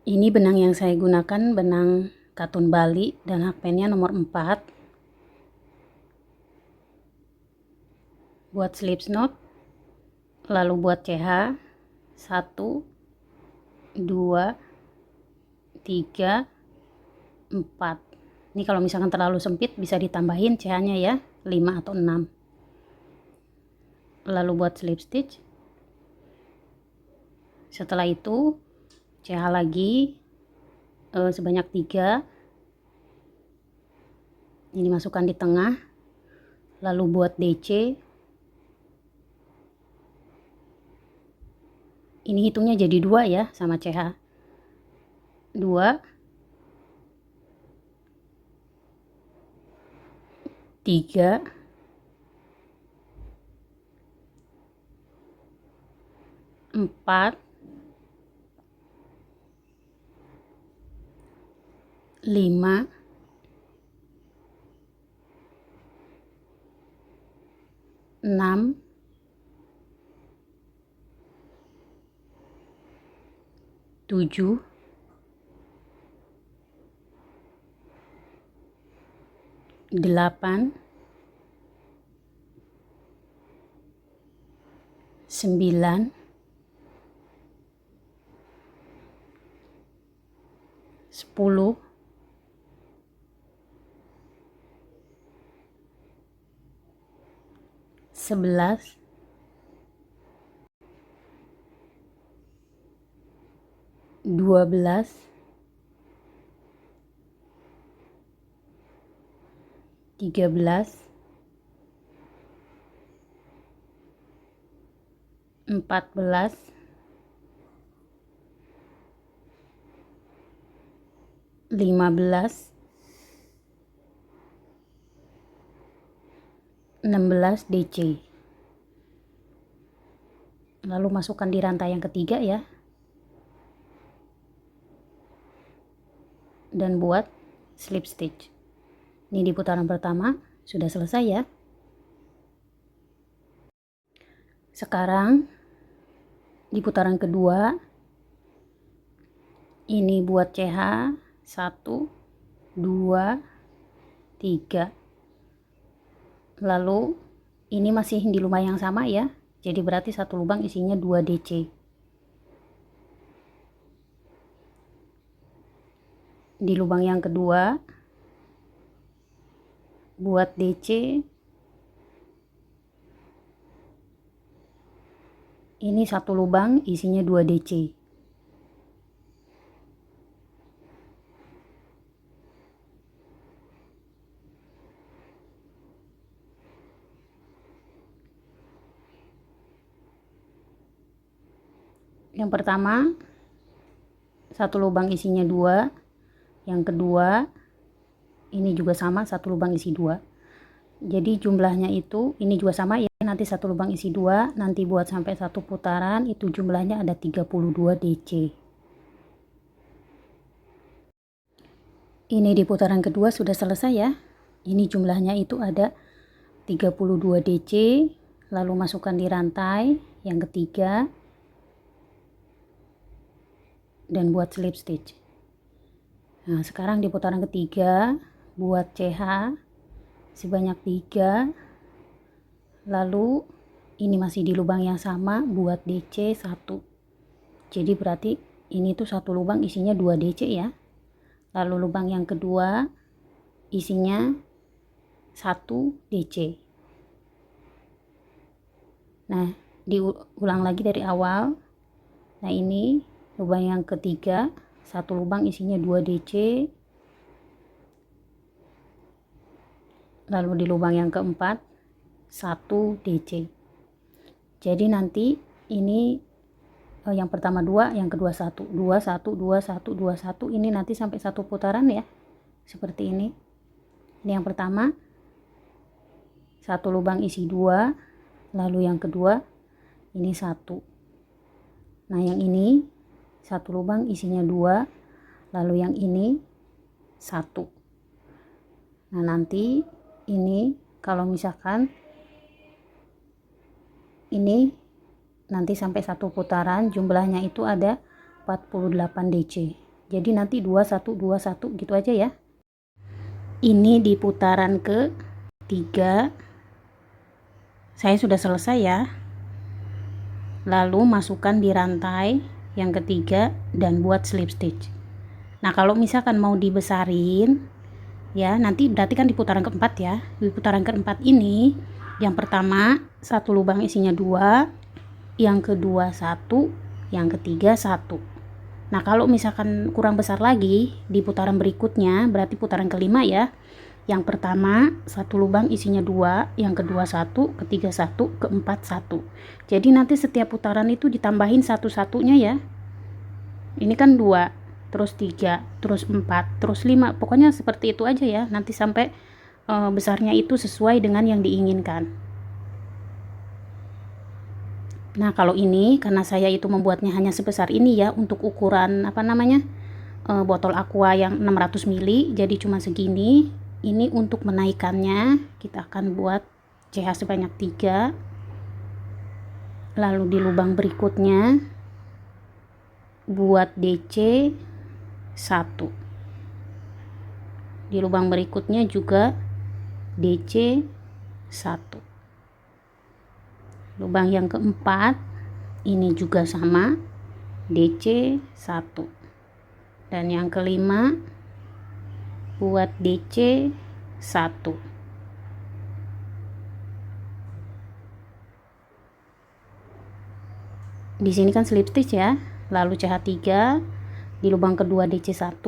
Ini benang yang saya gunakan benang katun Bali dan hakpennya nomor 4. Buat slip knot, lalu buat CH 1, 2, 3, 4. Ini kalau misalkan terlalu sempit bisa ditambahin CH-nya ya, 5 atau 6. Lalu buat slip stitch. Setelah itu CH lagi sebanyak 3. Ini masukkan di tengah. Lalu buat DC. Ini hitungnya jadi 2 ya sama CH. 2, 3, 4, 5, 6, 7, 8, 9, 10, 11, 12, 13, 14, 15, 16 DC. Lalu masukkan di rantai yang ketiga ya. Dan buat slip stitch. Ini di putaran pertama sudah selesai ya. Sekarang di putaran kedua ini buat CH 1, 2, 3. Lalu ini masih di lubang yang sama ya. Jadi berarti satu lubang isinya 2 DC. Di lubang yang kedua buat DC. Ini satu lubang isinya 2 DC. Yang pertama satu lubang isinya 2. Yang kedua ini juga sama, satu lubang isi 2. Jadi jumlahnya itu ini juga sama ya, nanti satu lubang isi 2, nanti buat sampai satu putaran itu jumlahnya ada 32 DC. Ini di putaran kedua sudah selesai ya. Ini jumlahnya itu ada 32 DC. Lalu masukkan di rantai yang ketiga dan buat slip stitch. Nah, sekarang di putaran ketiga buat CH sebanyak 3. Lalu ini masih di lubang yang sama buat DC 1. Jadi berarti ini tuh satu lubang isinya 2 DC ya. Lalu lubang yang kedua isinya 1 DC. Nah, diulang lagi dari awal. Nah, ini lubang yang ketiga, satu lubang isinya 2 DC. Lalu di lubang yang keempat 1 DC. Jadi nanti ini yang pertama 2, yang kedua 1, 2 1 2 1 2 1, ini nanti sampai satu putaran ya. Seperti ini. Ini yang pertama. Satu lubang isi 2, lalu yang kedua ini 1. Nah, yang ini satu lubang isinya 2, lalu yang ini 1. Nah, nanti ini kalau misalkan ini nanti sampai satu putaran jumlahnya itu ada 48 DC. Jadi nanti 21 21 gitu aja ya. Ini di putaran ke-3 saya sudah selesai ya. Lalu masukkan di rantai yang ketiga dan buat slip stitch. Nah, kalau misalkan mau dibesarin ya, nanti berarti kan di putaran keempat ya. Di putaran keempat ini, yang pertama satu lubang isinya 2, yang kedua 1, yang ketiga 1. Nah, kalau misalkan kurang besar lagi di putaran berikutnya, berarti putaran kelima ya. Yang pertama satu lubang isinya 2, yang kedua 1, ketiga 1, keempat 1. Jadi nanti setiap putaran itu ditambahin satu-satunya ya. Ini kan 2, terus 3, terus 4, terus 5. Pokoknya seperti itu aja ya. Nanti sampai besarnya itu sesuai dengan yang diinginkan. Nah, kalau ini karena saya itu membuatnya hanya sebesar ini ya, untuk ukuran botol aqua yang 600 ml, jadi cuma segini. Ini untuk menaikkannya kita akan buat CH sebanyak 3. Lalu di lubang berikutnya buat DC 1. Di lubang berikutnya juga DC 1. Lubang yang keempat ini juga sama, DC 1. Dan yang kelima buat DC 1. Di sini kan slip stitch ya. Lalu CH3, di lubang kedua DC 1,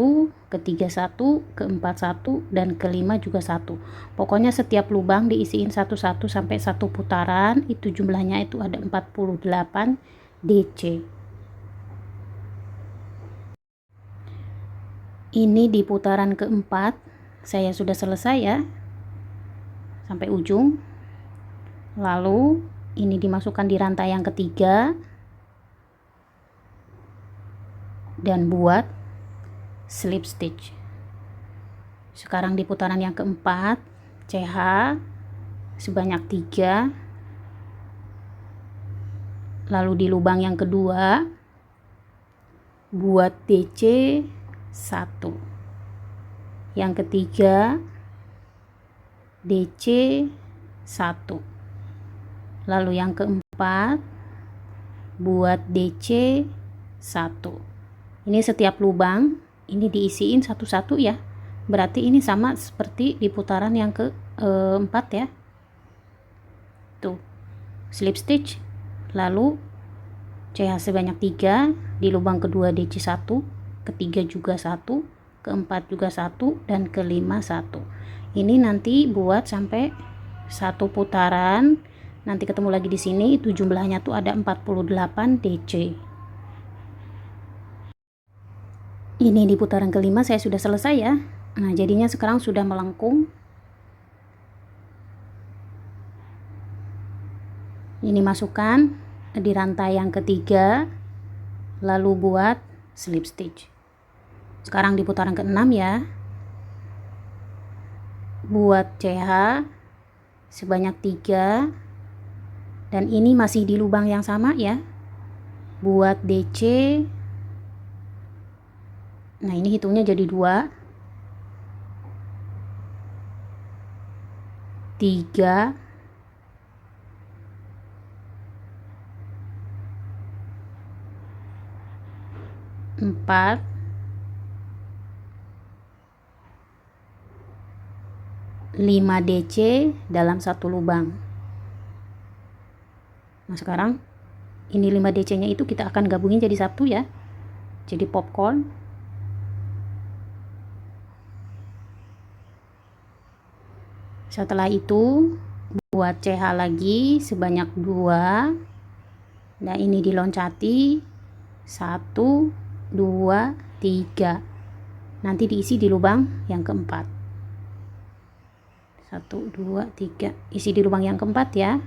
ketiga 1, keempat 1, dan kelima juga 1. Pokoknya setiap lubang diisiin satu-satu sampai satu putaran, itu jumlahnya itu ada 48 DC. Ini di putaran keempat saya sudah selesai ya, sampai ujung. Lalu ini dimasukkan di rantai yang ketiga dan buat slip stitch. Sekarang di putaran yang keempat CH sebanyak 3. Lalu di lubang yang kedua buat DC 1. Yang ketiga DC 1. Lalu yang keempat buat DC 1. Ini setiap lubang ini diisiin satu-satu ya. Berarti ini sama seperti di putaran yang keempat ya. Tuh, slip stitch. Lalu CH sebanyak 3, di lubang kedua DC 1, ketiga juga 1, keempat juga 1, dan kelima 1. Ini nanti buat sampai satu putaran. Nanti ketemu lagi di sini, itu jumlahnya tuh ada 48 DC. Ini di putaran kelima saya sudah selesai ya. Nah, jadinya sekarang sudah melengkung. Ini masukkan di rantai yang ketiga, lalu buat slip stitch. Sekarang di putaran ke-6 ya. Buat CH sebanyak 3, dan ini masih di lubang yang sama ya. Buat DC, nah ini hitungnya jadi 2, 3, 4, 5 DC dalam satu lubang. Nah, sekarang ini 5 DC nya itu kita akan gabungin jadi satu ya, jadi popcorn. Setelah itu buat CH lagi sebanyak 2. Nah, ini diloncati 1, 2, 3. Nanti diisi di lubang yang keempat. 1, 2, 3. Isi di lubang yang keempat ya.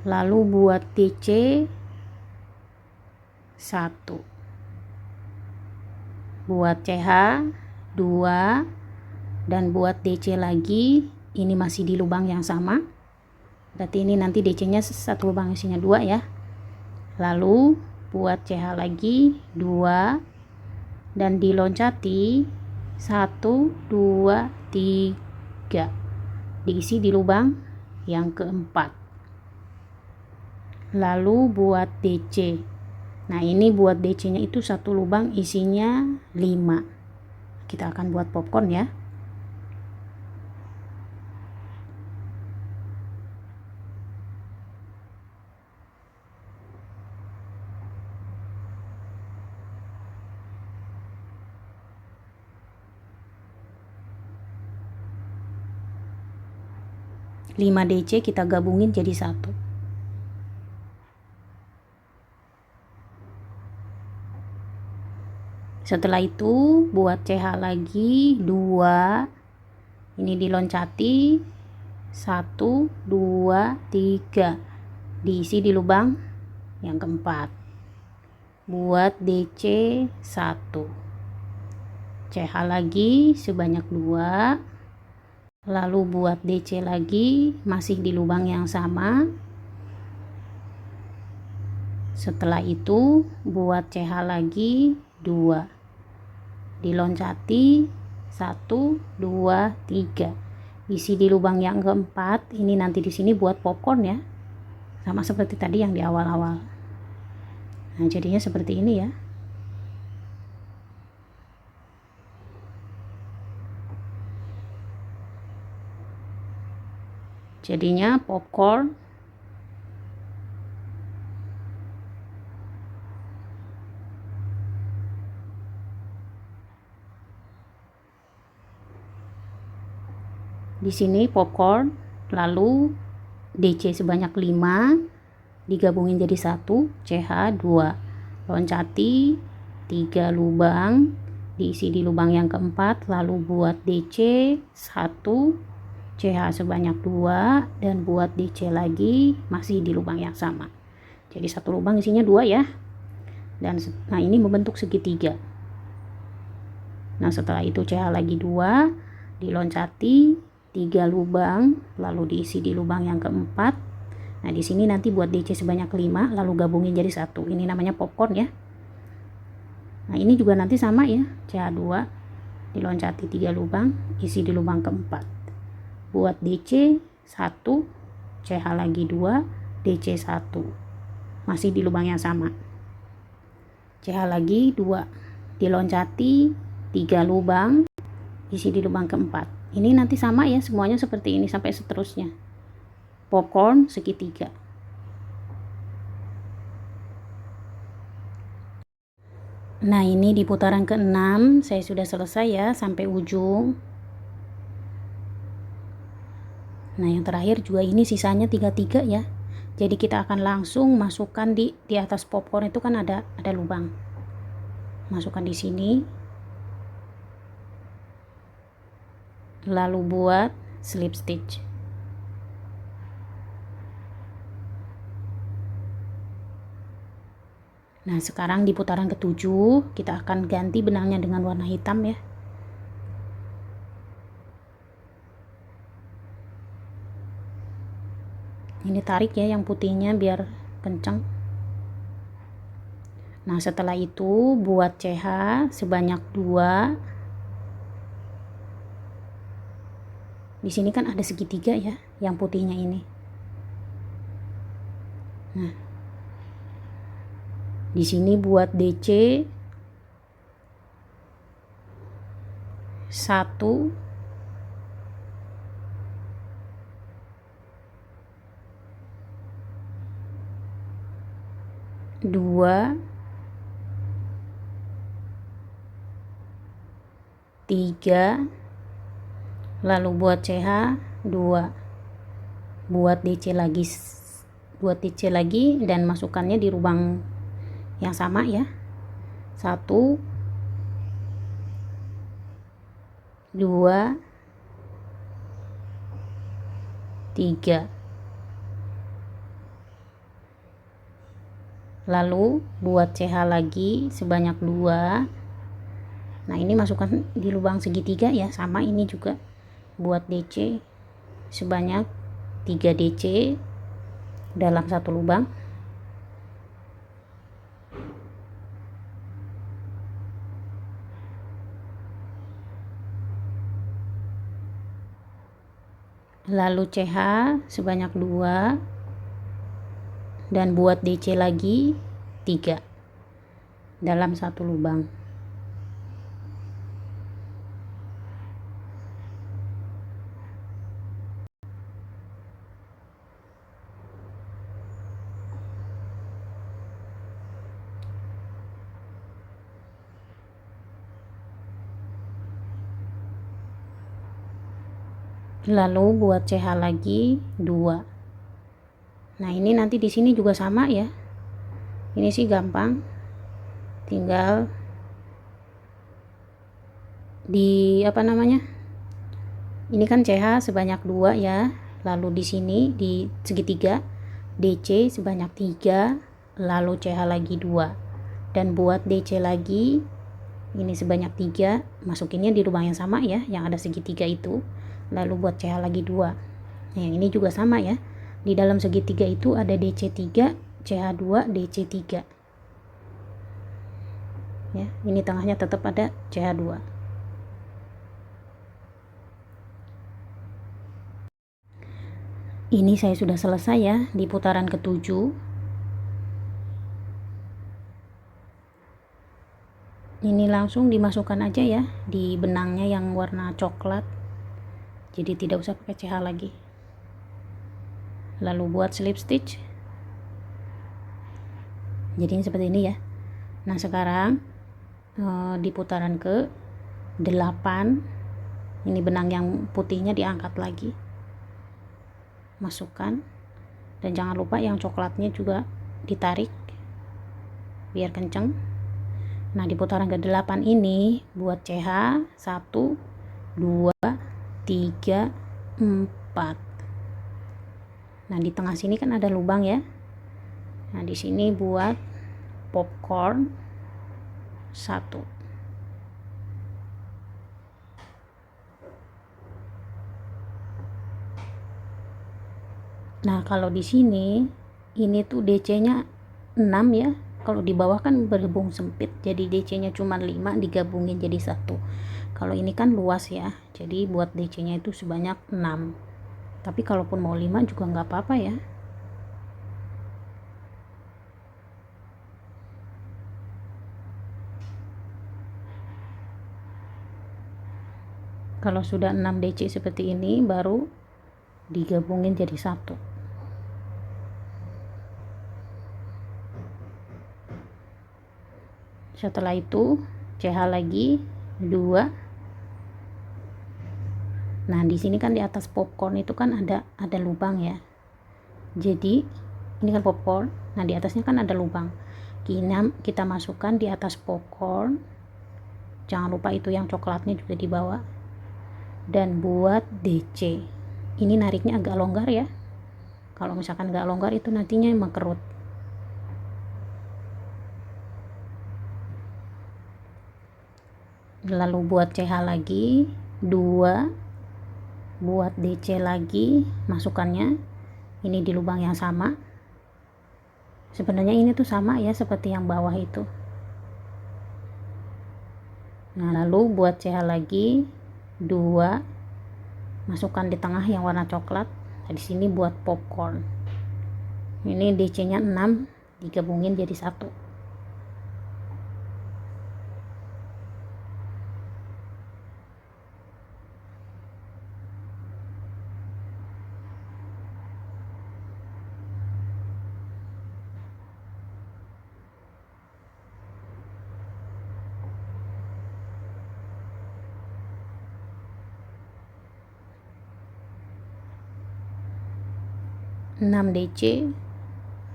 Lalu buat DC 1. Buat CH 2. Dan buat DC lagi, ini masih di lubang yang sama. Berarti ini nanti DC-nya satu lubang isinya 2 ya. Lalu buat CH lagi 2. dan diloncati 1, 2, 3, diisi di lubang yang keempat. Lalu buat DC. Nah, ini buat DC nya itu satu lubang isinya 5. Kita akan buat popcorn ya. Lima DC kita gabungin jadi satu. Setelah itu buat CH lagi 2. Ini diloncati 1, 2, 3, diisi di lubang yang keempat. Buat DC 1, CH lagi sebanyak 2, lalu buat DC lagi masih di lubang yang sama. Setelah itu buat CH lagi 2, diloncati 1, 2, 3, isi di lubang yang keempat. Ini nanti di sini buat popcorn ya, sama seperti tadi yang di awal-awal. Nah, jadinya seperti ini ya. Jadinya popcorn. Di sini popcorn, lalu DC sebanyak 5 digabungin jadi 1, CH 2, loncati 3 lubang, diisi di lubang yang keempat, lalu buat DC 1, CH sebanyak 2, dan buat DC lagi masih di lubang yang sama. Jadi satu lubang isinya 2 ya. Dan nah, ini membentuk segitiga. Nah, setelah itu CH lagi 2, diloncati 3 lubang, lalu diisi di lubang yang keempat. Nah, di sini nanti buat DC sebanyak 5, lalu gabungin jadi 1. Ini namanya popcorn ya. Nah, ini juga nanti sama ya, CH2, diloncati 3 lubang, isi di lubang keempat. Buat DC 1, CH lagi 2, DC 1, masih di lubang yang sama. CH lagi 2, diloncati 3 lubang, isi di lubang keempat. Ini nanti sama ya, semuanya seperti ini sampai seterusnya. Popcorn segitiga. Nah, ini di putaran ke-6 saya sudah selesai ya sampai ujung. Nah, yang terakhir juga ini sisanya 3 ya. Jadi kita akan langsung masukkan di atas popcorn itu kan ada lubang. Masukkan di sini. Lalu buat slip stitch. Nah, sekarang di putaran ke-7 kita akan ganti benangnya dengan warna hitam ya. Ini tarik ya yang putihnya biar kencang. Nah, setelah itu buat CH sebanyak 2. Di sini kan ada segitiga ya, yang putihnya ini. Nah, di sini buat DC 1, 2, 3, lalu buat CH 2, buat DC lagi dan masukkannya di lubang yang sama ya. 1, 2, 3, lalu buat CH lagi sebanyak 2. Nah, ini masukkan di lubang segitiga ya, sama ini juga buat DC sebanyak 3 DC dalam satu lubang. lalu CH sebanyak 2, dan buat DC lagi 3 dalam satu lubang. Lalu buat CH lagi 2. Nah, ini nanti di sini juga sama ya. Ini sih gampang. Tinggal di apa namanya? Ini kan CH sebanyak 2 ya. Lalu di sini di segitiga DC sebanyak 3, lalu CH lagi 2. Dan buat DC lagi ini sebanyak 3, masukinnya di lubang yang sama ya, yang ada segitiga itu. Lalu buat CH lagi 2. Nah, ini juga sama ya. Di dalam segitiga itu ada DC 3, CH 2, DC 3. Ya, ini tengahnya tetap ada CH 2. Ini saya sudah selesai ya di putaran ke-7. Ini langsung dimasukkan aja ya di benangnya yang warna coklat. Jadi tidak usah pakai CH lagi. Lalu buat slip stitch. Jadi seperti ini ya. Nah, sekarang di putaran ke-8 ini benang yang putihnya diangkat lagi. Masukkan. Dan jangan lupa yang coklatnya juga ditarik biar kenceng. Nah, di putaran ke-8 ini buat CH 1, 2, 3, 4. Nah, di tengah sini kan ada lubang ya. Nah, di sini buat popcorn 1. Nah, kalau di sini ini tuh DC-nya 6 ya. Kalau di bawah kan berhubung sempit, jadi DC-nya cuma 5 digabungin jadi 1. Kalau ini kan luas ya, jadi buat DC-nya itu sebanyak 6. Tapi kalaupun mau 5 juga nggak apa-apa ya. Kalau sudah 6 DC seperti ini, baru digabungin jadi 1. Setelah itu CH lagi 2. Nah, di sini kan di atas popcorn itu kan ada lubang ya. Jadi ini kan popcorn. Nah, di atasnya kan ada lubang. Kita masukkan di atas popcorn. Jangan lupa itu yang coklatnya juga di bawah. Dan buat DC. Ini nariknya agak longgar ya. Kalau misalkan nggak longgar itu nantinya mengkerut. Lalu buat CH lagi 2, buat DC lagi masukannya ini di lubang yang sama. Sebenarnya ini tuh sama ya seperti yang bawah itu. Nah, lalu buat CH lagi 2, masukkan di tengah yang warna coklat. Nah, di sini buat popcorn. Ini DC-nya 6 digabungin jadi 1. 6 DC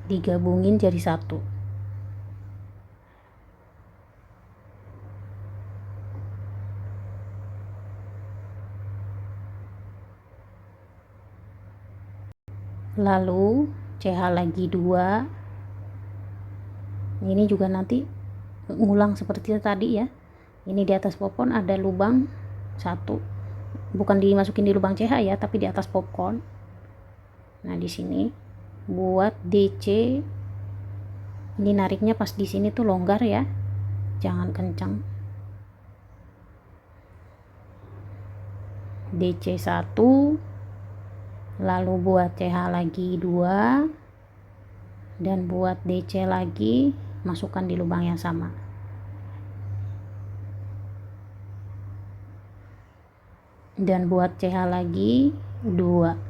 digabungin jadi 1. Lalu CH lagi 2. Ini juga nanti ngulang seperti tadi ya. Ini di atas popcorn ada lubang 1. Bukan dimasukin di lubang CH ya, tapi di atas popcorn. Nah, di sini buat DC ini nariknya pas di sini tuh longgar ya. Jangan kencang. DC 1, lalu buat CH lagi 2, dan buat DC lagi, masukkan di lubang yang sama. Dan buat CH lagi 2.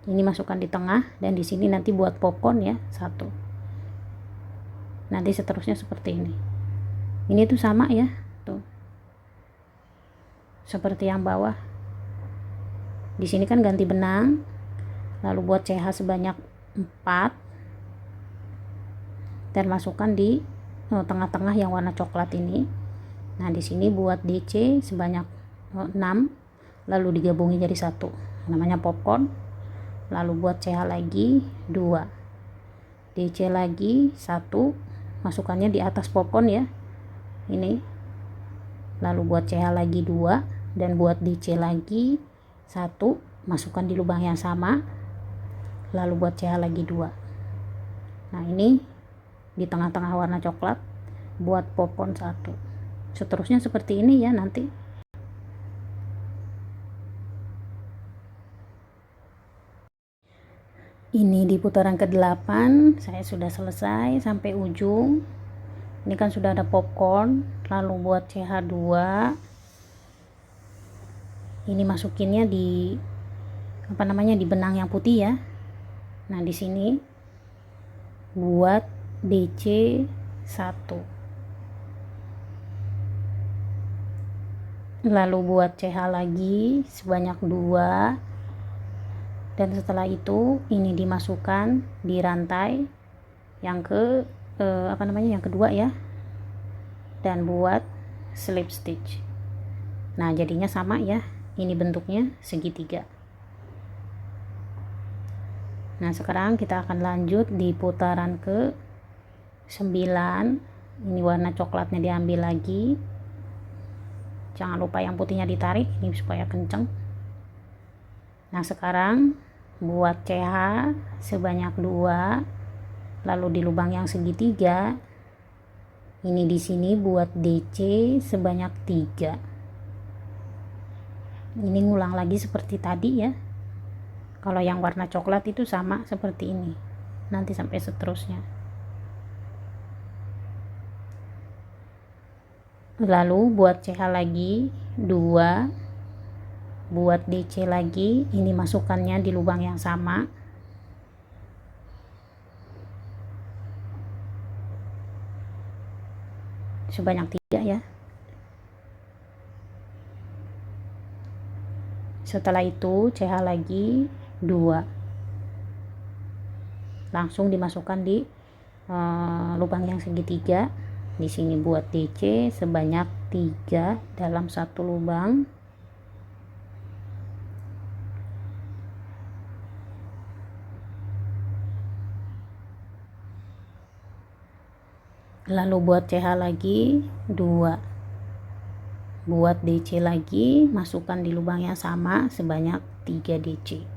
Ini masukkan di tengah, dan di sini nanti buat popcorn ya, 1. Nanti seterusnya seperti ini. Ini tuh sama ya, tuh. Seperti yang bawah. Di sini kan ganti benang. Lalu buat CH sebanyak 4. Dan masukkan di tengah-tengah yang warna coklat ini. Nah, di sini buat DC sebanyak 6, lalu digabungin jadi 1. Namanya popcorn. Lalu buat CH lagi 2, DC lagi 1, masukannya di atas popcorn ya, ini. Lalu buat CH lagi 2, dan buat DC lagi 1, masukkan di lubang yang sama. Lalu buat CH lagi 2. Nah, ini di tengah-tengah warna coklat buat popcorn 1. Seterusnya seperti ini ya nanti. Ini di putaran ke-8 saya sudah selesai sampai ujung. Ini kan sudah ada popcorn. Lalu buat CH2, ini masukinnya di di benang yang putih ya. Nah, di sini buat DC 1. Lalu buat CH lagi sebanyak 2, dan setelah itu ini dimasukkan di rantai yang yang kedua ya, dan buat slip stitch. Nah, jadinya sama ya, ini bentuknya segitiga. Nah, sekarang kita akan lanjut di putaran ke 9. Ini warna coklatnya diambil lagi, jangan lupa yang putihnya ditarik ini supaya kenceng. Nah, sekarang buat CH sebanyak 2, lalu di lubang yang segitiga ini di sini buat DC sebanyak 3. Ini ngulang lagi seperti tadi ya. Kalau yang warna coklat itu sama seperti ini, nanti sampai seterusnya. Lalu buat CH lagi 2, buat DC lagi, ini masukannya di lubang yang sama. Sebanyak 3 ya. Setelah itu CH lagi 2. Langsung dimasukkan di lubang yang segitiga. Di sini buat DC sebanyak 3 dalam satu lubang. Lalu buat CH lagi 2, buat DC lagi, masukkan di lubang yang sama sebanyak 3 DC.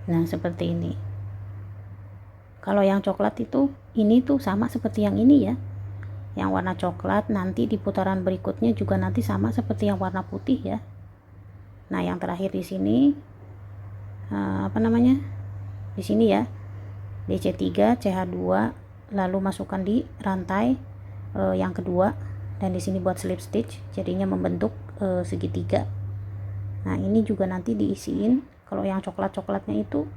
Nah, seperti ini. Kalau yang coklat itu, ini tuh sama seperti yang ini ya. Yang warna coklat nanti di putaran berikutnya juga nanti sama seperti yang warna putih ya. Nah, yang terakhir di sini di sini ya, DC3 CH2, lalu masukkan di rantai yang kedua, dan di sini buat slip stitch, jadinya membentuk segitiga. Nah, ini juga nanti diisiin, kalau yang coklat-coklatnya itu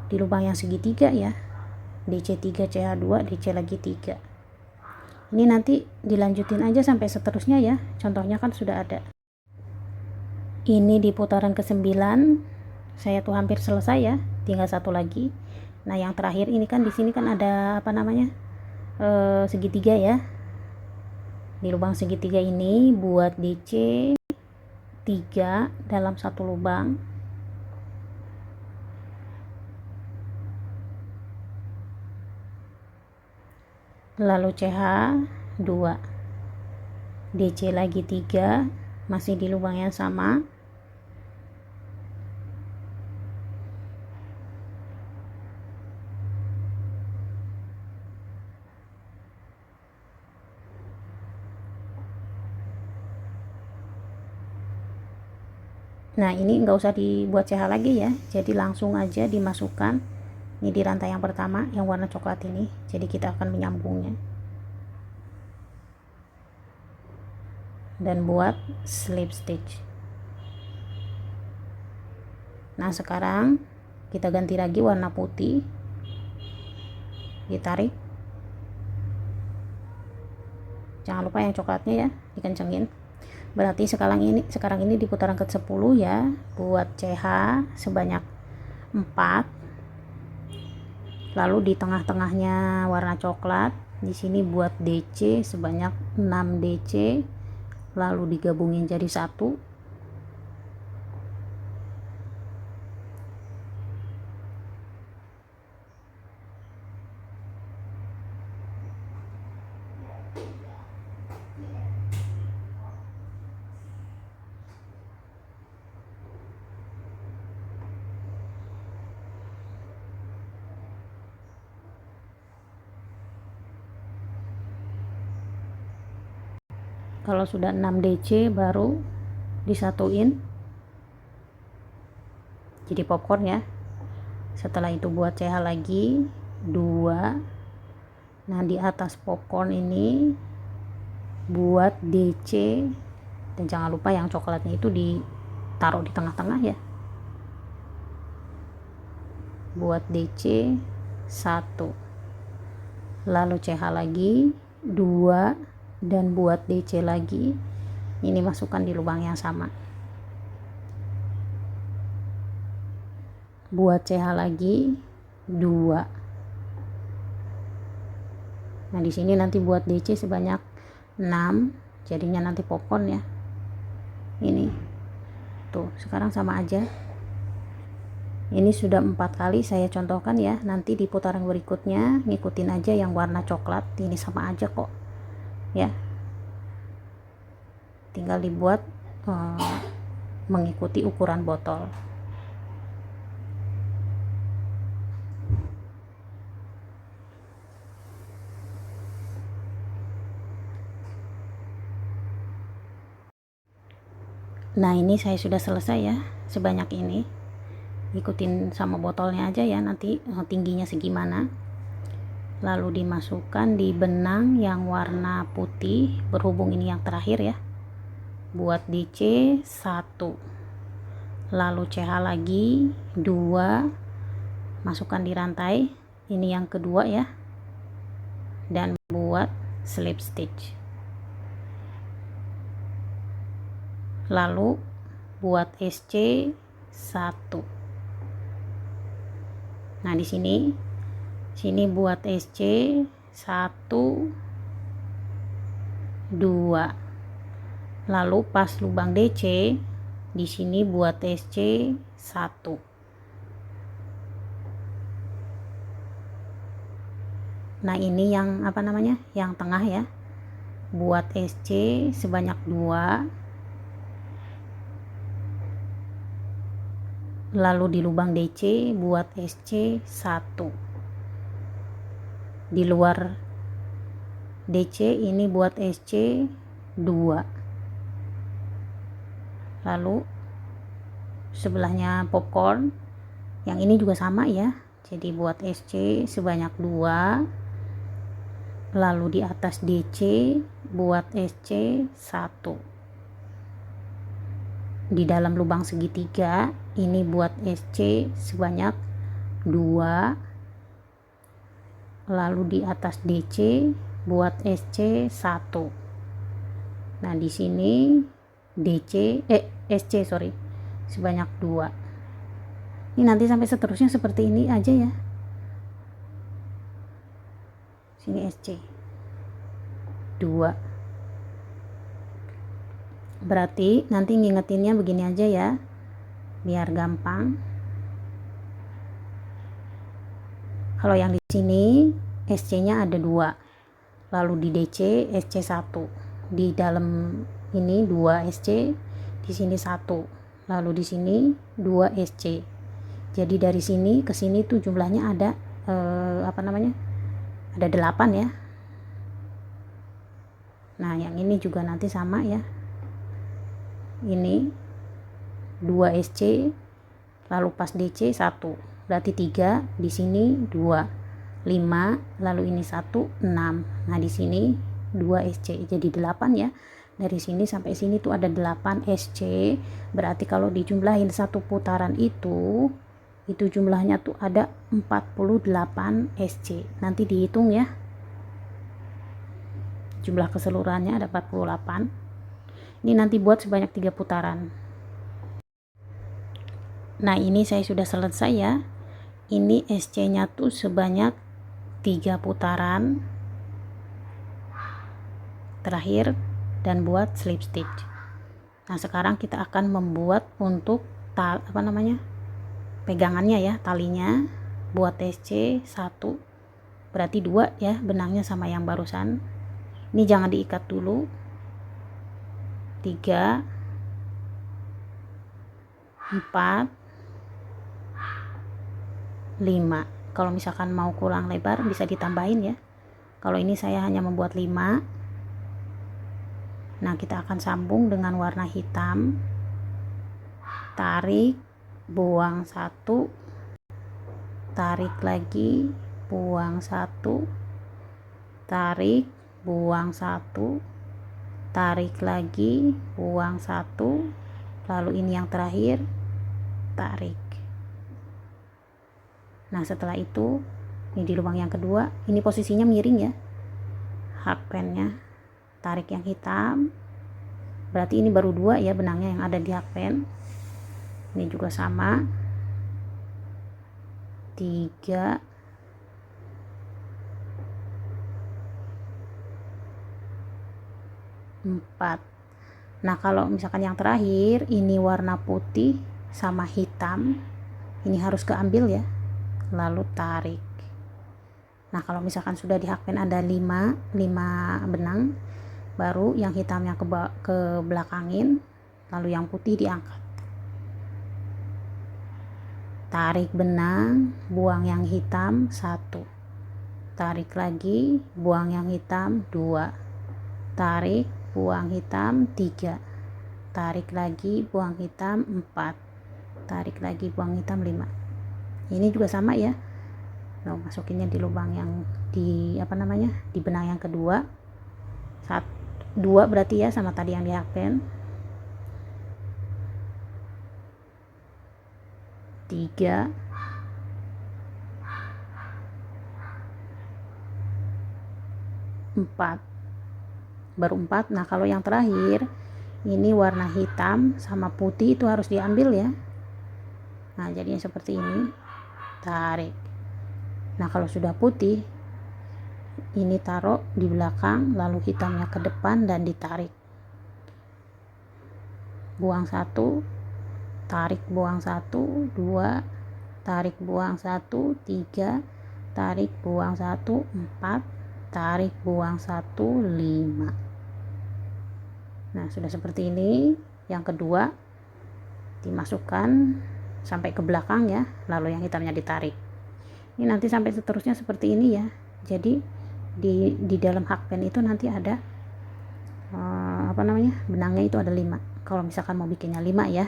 di lubang yang segitiga ya, DC3 CH2, DC lagi 3. Ini nanti dilanjutin aja sampai seterusnya ya, contohnya kan sudah ada. Ini di putaran ke-9 saya tuh hampir selesai ya, tinggal satu lagi. Nah, yang terakhir ini kan di sini kan ada segitiga ya. Di lubang segitiga ini buat DC 3 dalam satu lubang. Lalu CH 2, DC lagi 3, masih di lubang yang sama. Nah ini nggak usah dibuat CH lagi ya, jadi langsung aja dimasukkan ini di rantai yang pertama yang warna coklat ini. Jadi kita akan menyambungnya dan buat slip stitch. Nah sekarang kita ganti lagi warna putih, ditarik, jangan lupa yang coklatnya ya dikencengin. Berarti sekarang ini di putaran ke-10 ya, buat CH sebanyak 4, lalu di tengah-tengahnya warna coklat, di sini buat DC sebanyak 6 DC, lalu digabungin jadi satu. Kalau sudah 6 DC baru disatuin jadi popcorn ya. Setelah itu buat CH lagi 2. Nah di atas popcorn ini buat DC, dan jangan lupa yang coklatnya itu ditaruh di tengah-tengah ya. Buat DC 1, lalu CH lagi 2, dan buat DC lagi ini masukkan di lubang yang sama. Buat CH lagi 2. Nah di sini nanti buat DC sebanyak 6, jadinya nanti popcorn ya. Ini tuh sekarang sama aja. Ini sudah 4 kali saya contohkan ya. Nanti di putaran berikutnya ngikutin aja yang warna coklat, ini sama aja kok ya, tinggal dibuat mengikuti ukuran botol. Nah ini saya sudah selesai ya, sebanyak ini. Ikutin sama botolnya aja ya, nanti tingginya segimana. Lalu dimasukkan di benang yang warna putih, berhubung ini yang terakhir ya. Buat DC 1, lalu CH lagi 2, masukkan di rantai ini yang kedua ya, dan buat slip stitch. Lalu buat SC 1. Nah di sini buat SC 1, 2, lalu pas lubang DC di sini buat SC 1. Nah ini yang apa namanya, yang tengah ya, buat SC sebanyak 2, lalu di lubang DC buat SC 1. Di luar DC ini buat SC 2, lalu sebelahnya popcorn yang ini juga sama ya, jadi buat SC sebanyak 2, lalu di atas DC buat SC 1. Di dalam lubang segitiga ini buat SC sebanyak 2, lalu di atas DC buat SC 1. Nah di sini SC sebanyak 2. Ini nanti sampai seterusnya seperti ini aja ya. Sini SC 2. Berarti nanti ngingetinnya begini aja ya, biar gampang. Kalau yang di sini SC-nya ada 2, lalu di DC SC 1, di dalam ini 2 SC, di sini 1, lalu di sini 2 SC. Jadi dari sini ke sini tuh jumlahnya ada ada 8 ya. Nah yang ini juga nanti sama ya, ini 2 SC, lalu pas DC 1, berarti 3, di sini 2, 5, lalu ini 1, 6. Nah di sini 2 SC, jadi 8 ya. Dari sini sampai sini tuh ada 8 SC, berarti kalau dijumlahin satu putaran itu jumlahnya tuh ada 48 SC. Nanti dihitung ya, jumlah keseluruhannya ada 48. Ini nanti buat sebanyak 3 putaran. Nah ini saya sudah selesai ya. Ini SC nya tuh sebanyak 3 putaran terakhir dan buat slip stitch. Nah sekarang kita akan membuat untuk pegangannya ya, talinya. Buat SC 1, berarti 2 ya benangnya sama yang barusan. Ini jangan diikat dulu. 3, 4, 5. Kalau misalkan mau kurang lebar bisa ditambahin ya. Kalau ini saya hanya membuat 5. Nah kita akan sambung dengan warna hitam. Tarik, buang 1, tarik lagi, buang 1, tarik, buang 1, tarik lagi, buang 1, lalu ini yang terakhir, tarik. Nah setelah itu ini di lubang yang kedua, ini posisinya miring ya, hakpennya. Tarik yang hitam, berarti ini baru 2 ya benangnya yang ada di hakpen. Ini juga sama, 3, 4. Nah kalau misalkan yang terakhir ini warna putih sama hitam, ini harus keambil ya, lalu tarik. Nah kalau misalkan sudah di hakpen ada 5 benang, baru yang hitamnya ke belakangin, lalu yang putih diangkat. Tarik benang, buang yang hitam 1, tarik lagi, buang yang hitam 2, tarik, buang hitam 3, tarik lagi, buang hitam 4, tarik lagi, buang hitam 5. Ini juga sama ya. Nah, masukinnya di lubang yang di di benang yang kedua. 2 berarti ya sama tadi yang di hakpen. 3, 4, baru 4. Nah kalau yang terakhir ini warna hitam sama putih itu harus diambil ya. Nah jadinya seperti ini, tarik. Nah kalau sudah putih ini taruh di belakang, lalu hitamnya ke depan dan ditarik. Buang 1, tarik, buang 1, 2, tarik, buang 1, 3, tarik, buang 1, 4, tarik, buang 1, 5. Nah sudah seperti ini. Yang kedua dimasukkan sampai ke belakang ya, lalu yang hitamnya ditarik. Ini nanti sampai seterusnya seperti ini ya. Jadi di dalam hakpen itu nanti ada benangnya itu ada 5. Kalau misalkan mau bikinnya 5 ya.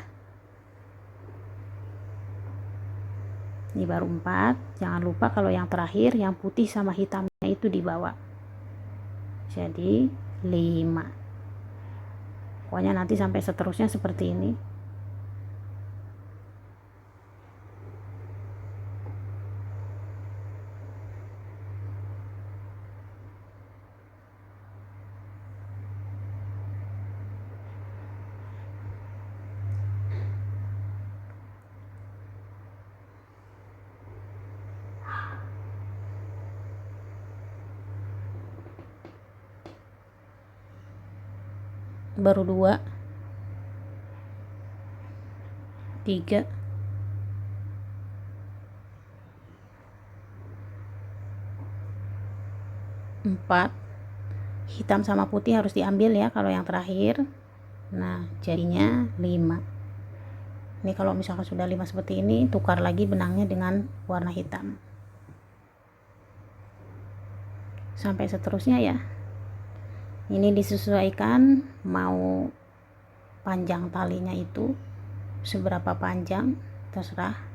Ini baru 4. Jangan lupa kalau yang terakhir yang putih sama hitamnya itu dibawa. Jadi 5. Pokoknya nanti sampai seterusnya seperti ini. Baru 2, 3, 4. Hitam sama putih harus diambil ya kalau yang terakhir. Nah jadinya 5. Ini kalau misalkan sudah 5 seperti ini, tukar lagi benangnya dengan warna hitam sampai seterusnya ya. Ini disesuaikan mau panjang talinya itu seberapa panjang terserah.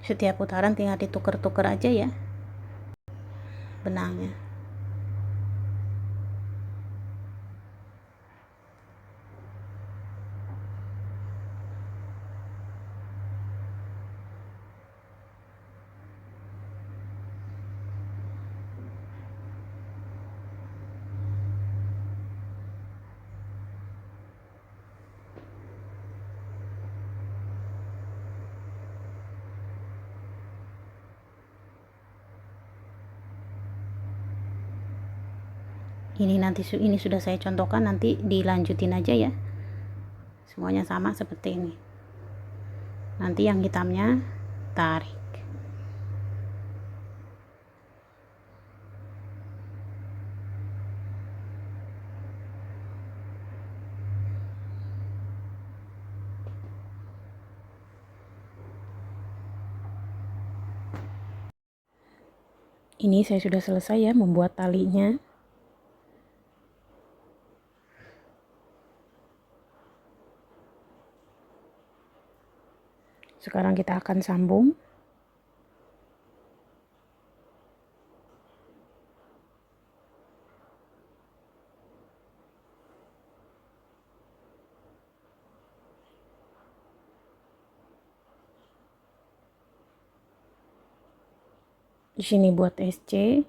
Setiap putaran tinggal ditukar-tukar aja ya benangnya. Ini sudah saya contohkan, nanti dilanjutin aja ya, semuanya sama seperti ini. Nanti yang hitamnya tarik. Ini saya sudah selesai ya membuat talinya. Sekarang kita akan sambung. Di sini buat SC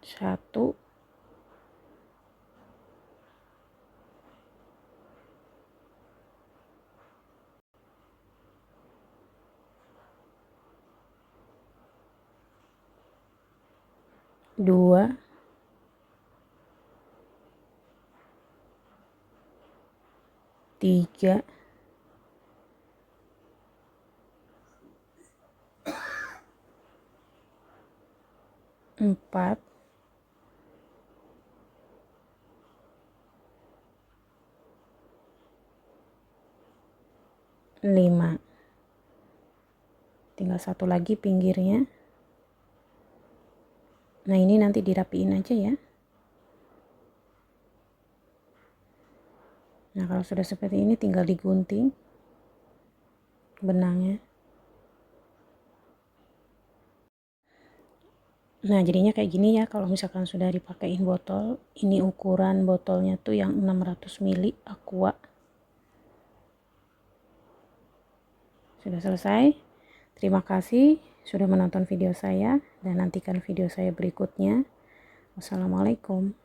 1, 2, 3, 4, 5. Tinggal satu lagi pinggirnya. Nah, ini nanti dirapiin aja ya. Nah, kalau sudah seperti ini tinggal digunting benangnya. Nah, jadinya kayak gini ya kalau misalkan sudah dipakein botol. Ini ukuran botolnya tuh yang 600 ml Aqua. Sudah selesai. Terima kasih sudah menonton video saya dan nantikan video saya berikutnya. Wassalamualaikum.